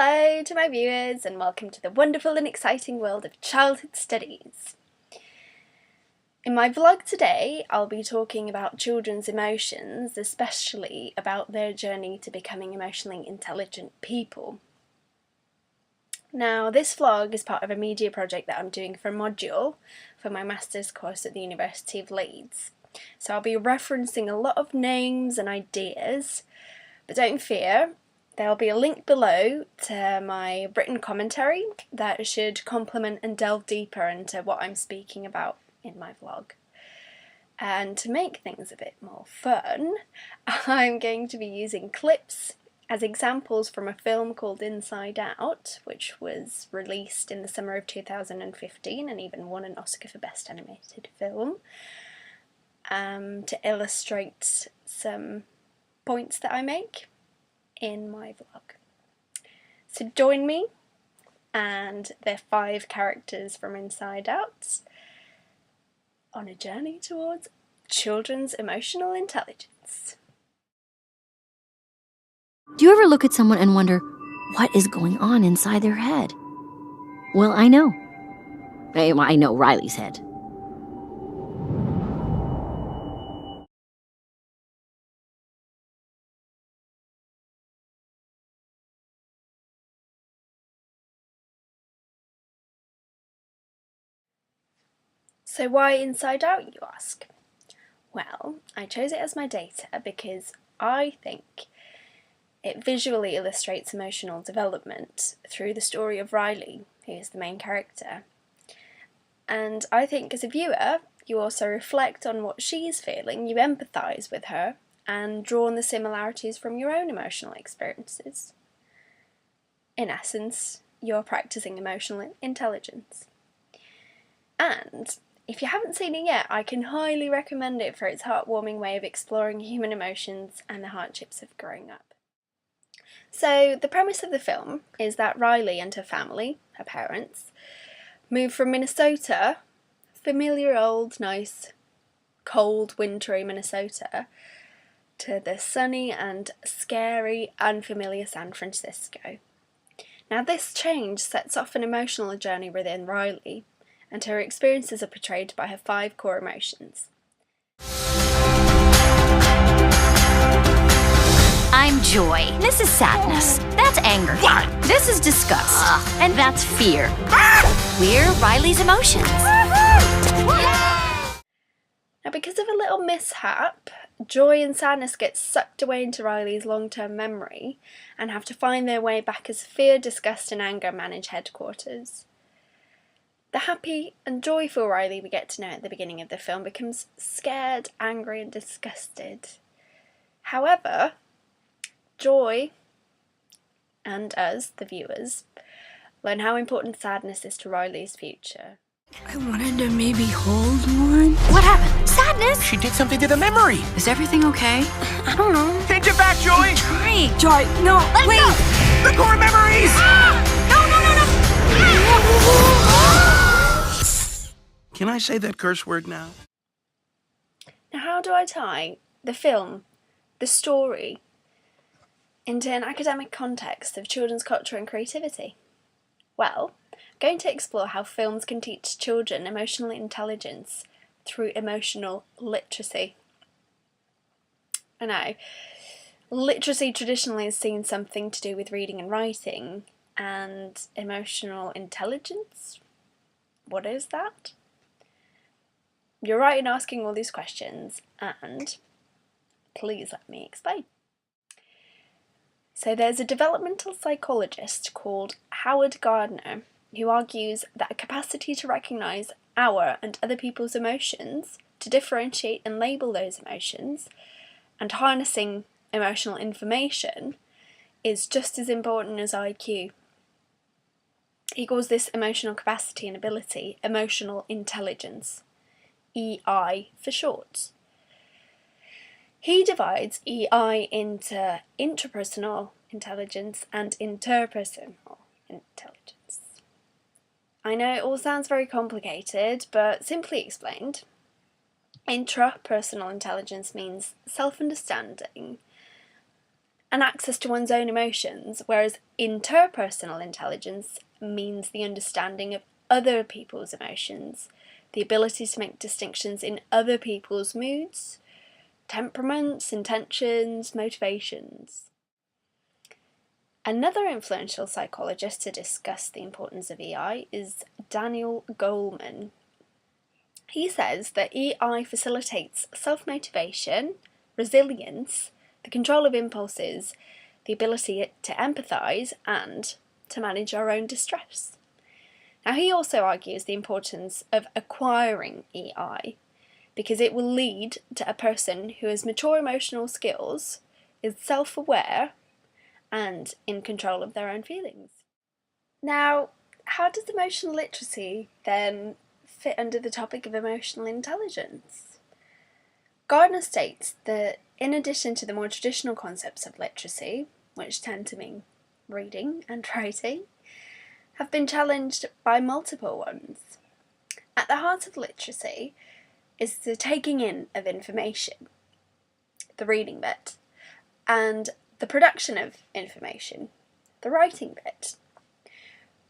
Hello to my viewers and welcome to the wonderful and exciting world of childhood studies. In my vlog today, I'll be talking about children's emotions, especially about their journey to becoming emotionally intelligent people. Now, this vlog is part of a media project that I'm doing for a module for my master's course at the University of Leeds. So I'll be referencing a lot of names and ideas, but don't fear. There'll be a link below to my written commentary that should complement and delve deeper into what I'm speaking about in my vlog. And to make things a bit more fun, I'm going to be using clips as examples from a film called Inside Out, which was released in the summer of 2015 and even won an Oscar for Best Animated Film, to illustrate some points that I make in my vlog. So join me and the 5 characters from Inside Out on a journey towards children's emotional intelligence. Do you ever look at someone and wonder what is going on inside their head? Well, I know. I know Riley's head. So why Inside Out, you ask? Well, I chose it as my data because I think it visually illustrates emotional development through the story of Riley, who is the main character. And I think as a viewer, you also reflect on what she's feeling, you empathise with her, and draw on the similarities from your own emotional experiences. In essence, you're practising emotional intelligence. And if you haven't seen it yet, I can highly recommend it for its heartwarming way of exploring human emotions and the hardships of growing up. So, the premise of the film is that Riley and her family, her parents, move from Minnesota, familiar old, nice, cold, wintry Minnesota, to the sunny and scary, unfamiliar San Francisco. Now, this change sets off an emotional journey within Riley, and her experiences are portrayed by her 5 core emotions. I'm joy. This is sadness. That's anger. What? This is disgust. And that's fear. We're Riley's emotions. Now, because of a little mishap, joy and sadness get sucked away into Riley's long-term memory and have to find their way back as fear, disgust and anger manage headquarters. The happy and joyful Riley we get to know at the beginning of the film becomes scared, angry and disgusted. However, joy, and us, the viewers, learn how important sadness is to Riley's future. I wanted to maybe hold one. What happened? Sadness? She did something to the memory. Is everything okay? I don't know. Take it back, Joy. Trying. Joy, no, wait! The core memories. Can I say that curse word now? Now, how do I tie the film, the story, into an academic context of children's culture and creativity? Well, I'm going to explore how films can teach children emotional intelligence through emotional literacy. I know, literacy traditionally has seen something to do with reading and writing, and emotional intelligence? What is that? You're right in asking all these questions, and please let me explain. So there's a developmental psychologist called Howard Gardner who argues that a capacity to recognise our and other people's emotions, to differentiate and label those emotions, and harnessing emotional information is just as important as IQ. He calls this emotional capacity and ability emotional intelligence. EI for short. He divides EI into intrapersonal intelligence and interpersonal intelligence. I know it all sounds very complicated, but simply explained, intrapersonal intelligence means self-understanding and access to one's own emotions, whereas interpersonal intelligence means the understanding of other people's emotions, the ability to make distinctions in other people's moods, temperaments, intentions, motivations. Another influential psychologist to discuss the importance of EI is Daniel Goleman. He says that EI facilitates self-motivation, resilience, the control of impulses, the ability to empathise, and to manage our own distress. Now, he also argues the importance of acquiring EI, because it will lead to a person who has mature emotional skills, is self-aware, and in control of their own feelings. Now, how does emotional literacy then fit under the topic of emotional intelligence? Gardner states that in addition to the more traditional concepts of literacy, which tend to mean reading and writing, have been challenged by multiple ones. At the heart of literacy is the taking in of information, the reading bit, and the production of information, the writing bit.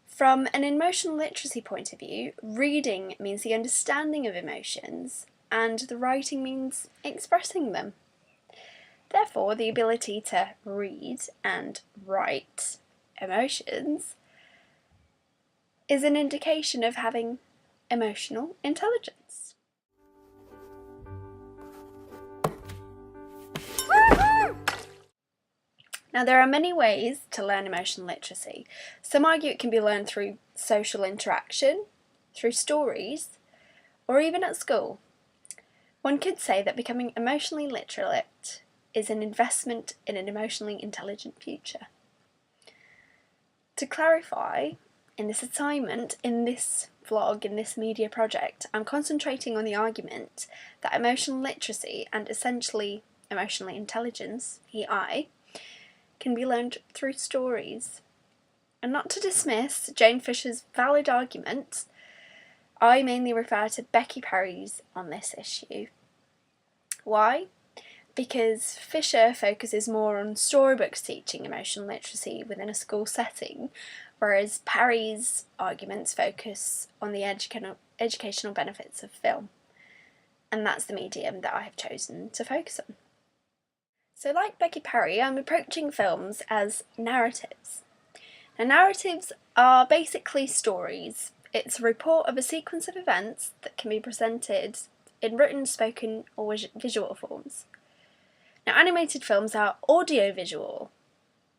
From an emotional literacy point of view, reading means the understanding of emotions, and the writing means expressing them. Therefore, the ability to read and write emotions is an indication of having emotional intelligence. Now, there are many ways to learn emotional literacy. Some argue it can be learned through social interaction, through stories, or even at school. One could say that becoming emotionally literate is an investment in an emotionally intelligent future. To clarify, in this assignment, in this vlog, in this media project, I'm concentrating on the argument that emotional literacy and essentially emotional intelligence, EI, can be learned through stories. And not to dismiss Jane Fisher's valid argument, I mainly refer to Becky Perry's on this issue. Why? Because Fisher focuses more on storybooks teaching emotional literacy within a school setting, whereas Perry's arguments focus on the educational benefits of film. And that's the medium that I have chosen to focus on. So like Becky Perry, I'm approaching films as narratives. Now, narratives are basically stories. It's a report of a sequence of events that can be presented in written, spoken, or visual forms. Now, animated films are audiovisual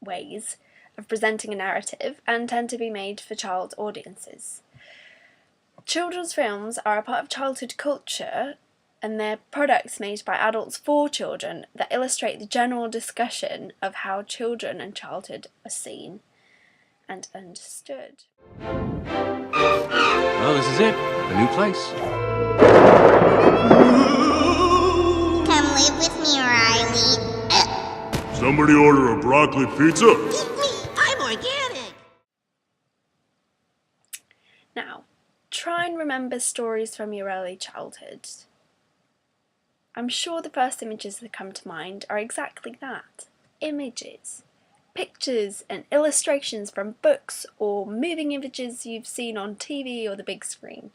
ways of presenting a narrative and tend to be made for child audiences. Children's films are a part of childhood culture, and they're products made by adults for children that illustrate the general discussion of how children and childhood are seen and understood. Well, this is it. A new place. Come live with me, Riley. Somebody order a broccoli pizza? I'm organic. Now, try and remember stories from your early childhood. I'm sure the first images that come to mind are exactly that. Images. Pictures and illustrations from books or moving images you've seen on TV or the big screen.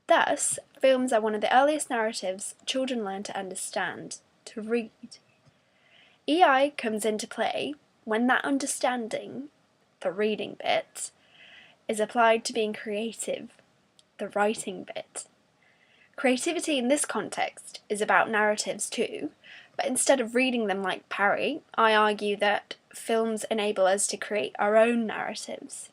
Thus, films are one of the earliest narratives children learn to understand, to read. EI comes into play when that understanding, the reading bit, is applied to being creative, the writing bit. Creativity in this context is about narratives too, but instead of reading them like Parry, I argue that films enable us to create our own narratives.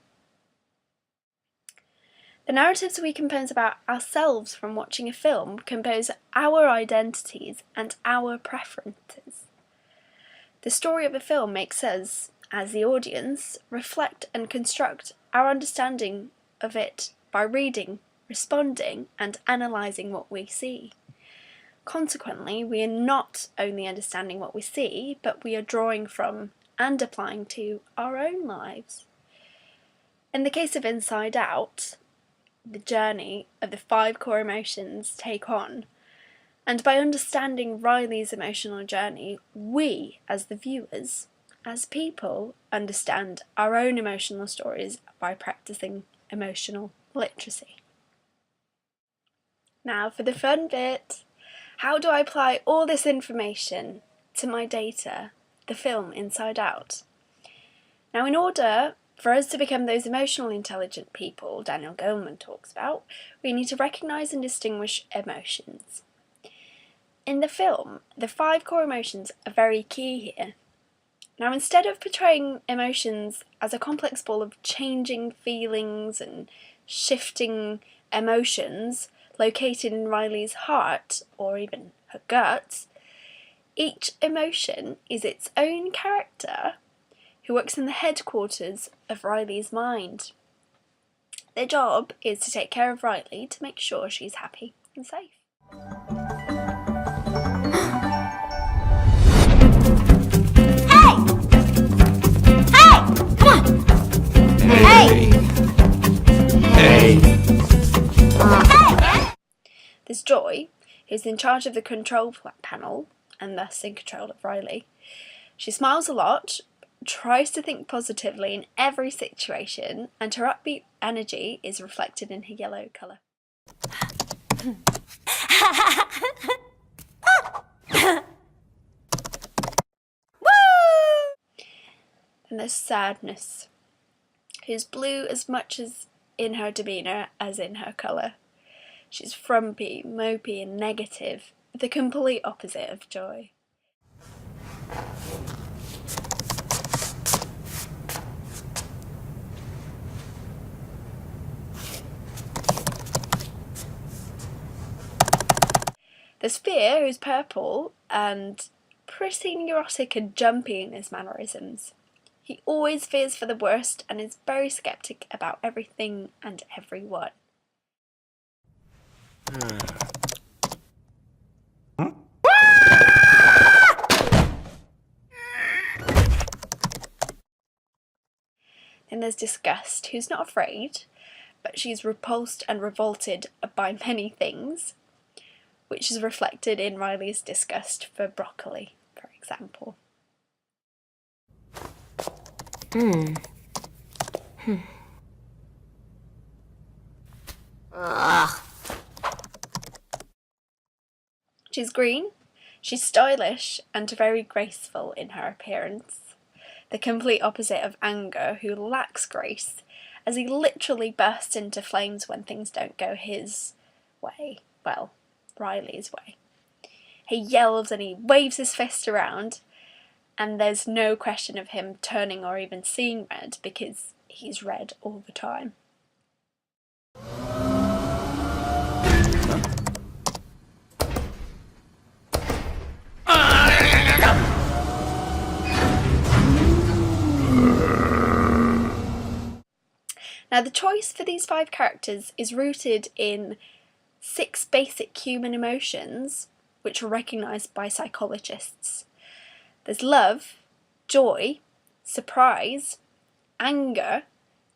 The narratives we compose about ourselves from watching a film compose our identities and our preferences. The story of a film makes us, as the audience, reflect and construct our understanding of it by reading, responding, and analysing what we see. Consequently, we are not only understanding what we see, but we are drawing from and applying to our own lives. In the case of Inside Out, the journey of the 5 core emotions take on And by understanding Riley's emotional journey, we, as the viewers, as people, understand our own emotional stories by practicing emotional literacy. Now for the fun bit. How do I apply all this information to my data, the film Inside Out? Now, in order for us to become those emotionally intelligent people Daniel Goleman talks about, we need to recognise and distinguish emotions. In the film, the 5 core emotions are very key here. Now, instead of portraying emotions as a complex ball of changing feelings and shifting emotions located in Riley's heart, or even her gut, each emotion is its own character who works in the headquarters of Riley's mind. Their job is to take care of Riley to make sure she's happy and safe. There's Joy, who's in charge of the control panel and thus in control of Riley. She smiles a lot, tries to think positively in every situation, and her upbeat energy is reflected in her yellow colour. And there's Sadness, who's blue as much as in her demeanour as in her colour. She's frumpy, mopey and negative, the complete opposite of Joy. There's Fear, who's purple and pretty neurotic and jumpy in his mannerisms. He always fears for the worst and is very sceptic about everything and everyone. Then there's Disgust, who's not afraid, but she's repulsed and revolted by many things, which is reflected in Riley's disgust for broccoli, for example. She's green, she's stylish and very graceful in her appearance, the complete opposite of Anger, who lacks grace, as he literally bursts into flames when things don't go his way, well, Riley's way. He yells and he waves his fist around, and there's no question of him turning or even seeing red because he's red all the time. Now, the choice for these 5 characters is rooted in 6 basic human emotions which are recognised by psychologists. There's love, joy, surprise, anger,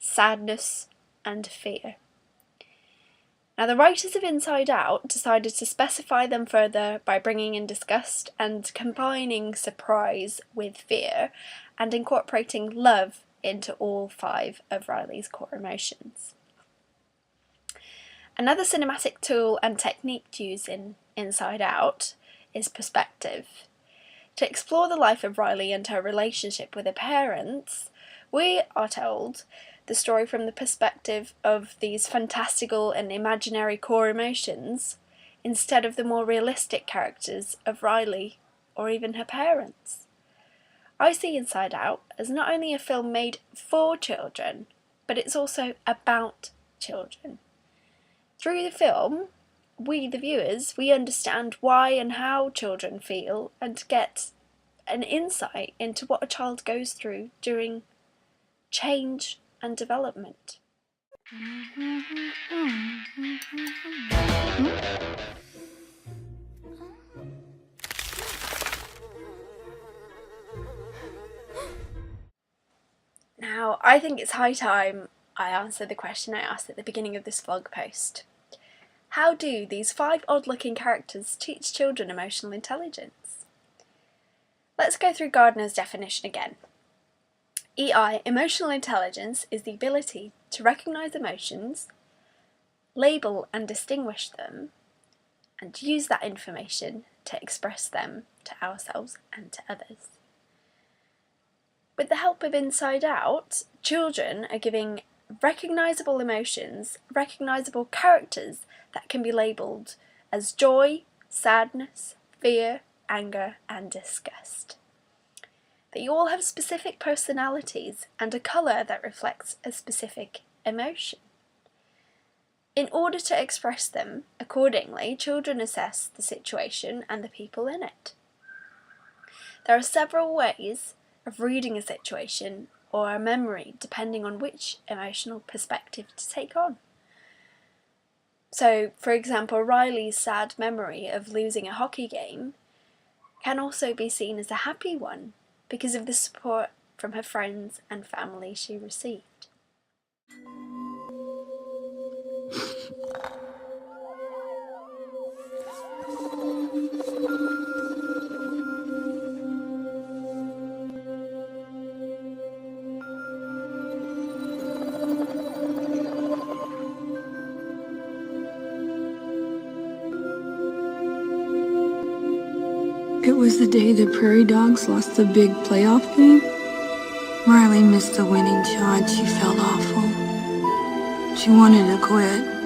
sadness and fear. Now, the writers of Inside Out decided to specify them further by bringing in disgust and combining surprise with fear and incorporating love into all 5 of Riley's core emotions. Another cinematic tool and technique used in Inside Out is perspective. To explore the life of Riley and her relationship with her parents, we are told the story from the perspective of these fantastical and imaginary core emotions instead of the more realistic characters of Riley or even her parents. I see Inside Out as not only a film made for children, but it's also about children. Through the film, we, the viewers, we understand why and how children feel and get an insight into what a child goes through during change and development. Now, I think it's high time I answer the question I asked at the beginning of this vlog post. how do these 5 odd-looking characters teach children emotional intelligence? Let's go through Gardner's definition again. EI, emotional intelligence, is the ability to recognise emotions, label and distinguish them, and use that information to express them to ourselves and to others. With the help of Inside Out, children are giving recognisable emotions, recognisable characters that can be labelled as joy, sadness, fear, anger, and disgust. They all have specific personalities and a colour that reflects a specific emotion. In order to express them accordingly, children assess the situation and the people in it. There are several ways of reading a situation or a memory depending on which emotional perspective to take on. So, for example, Riley's sad memory of losing a hockey game can also be seen as a happy one because of the support from her friends and family she received. It was the day the Prairie Dogs lost the big playoff game. Riley missed the winning shot. She felt awful. She wanted to quit.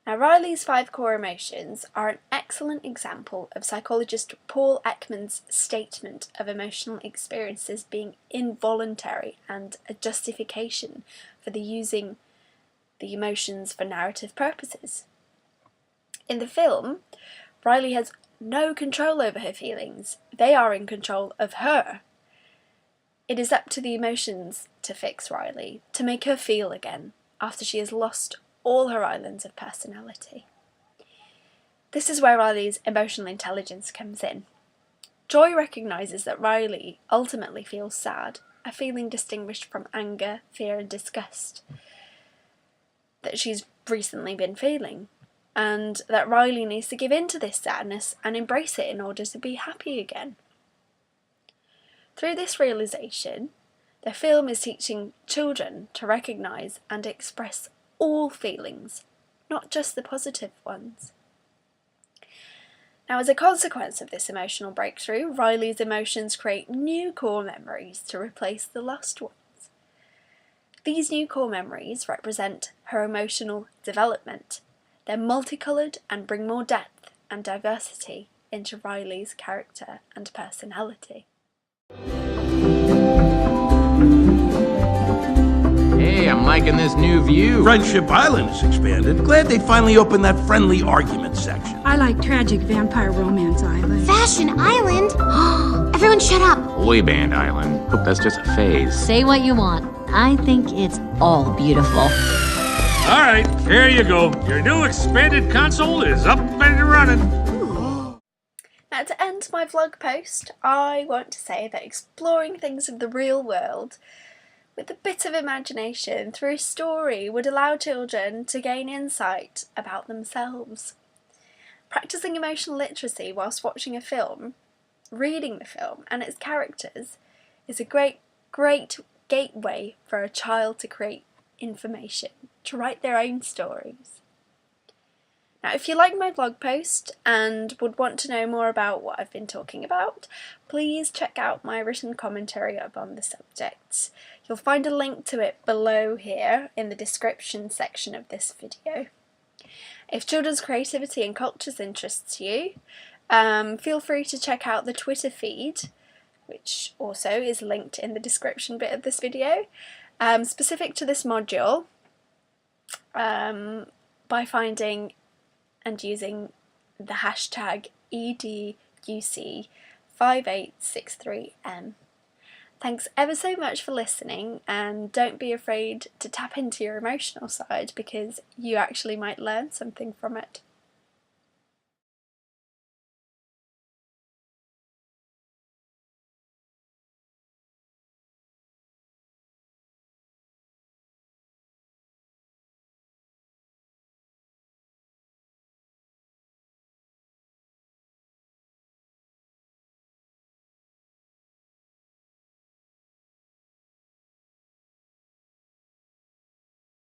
Now, Riley's 5 core emotions are an excellent example of psychologist Paul Ekman's statement of emotional experiences being involuntary and a justification for the using the emotions for narrative purposes. In the film, Riley has no control over her feelings. They are in control of her. It is up to the emotions to fix Riley, to make her feel again after she has lost all her islands of personality. This is where Riley's emotional intelligence comes in. Joy recognises that Riley ultimately feels sad, a feeling distinguished from anger, fear and disgust that she's recently been feeling, and that Riley needs to give in to this sadness and embrace it in order to be happy again. Through this realisation, the film is teaching children to recognise and express all feelings, not just the positive ones. Now, as a consequence of this emotional breakthrough, Riley's emotions create new core memories to replace the lost ones. These new core memories represent her emotional development. They're multicoloured and bring more depth and diversity into Riley's character and personality. Hey, I'm liking this new view. Friendship Island has expanded. Glad they finally opened that friendly argument section. I like tragic vampire romance island. Fashion Island? Everyone shut up. Boy Band Island. Hope that's just a phase. Say what you want. I think it's all beautiful. All right, here you go. Your new expanded console is up and running. Now, to end my vlog post, I want to say that exploring things of the real world with a bit of imagination through a story would allow children to gain insight about themselves. Practicing emotional literacy whilst watching a film, reading the film and its characters is a great gateway for a child to create information, to write their own stories. Now, if you like my vlog post and would want to know more about what I've been talking about, please check out my written commentary upon the subject. You'll find a link to it below here in the description section of this video. If children's creativity and cultures interests you, feel free to check out the Twitter feed, which also is linked in the description bit of this video, specific to this module, by finding and using the hashtag EDUC5863M. Thanks ever so much for listening, and don't be afraid to tap into your emotional side because you actually might learn something from it.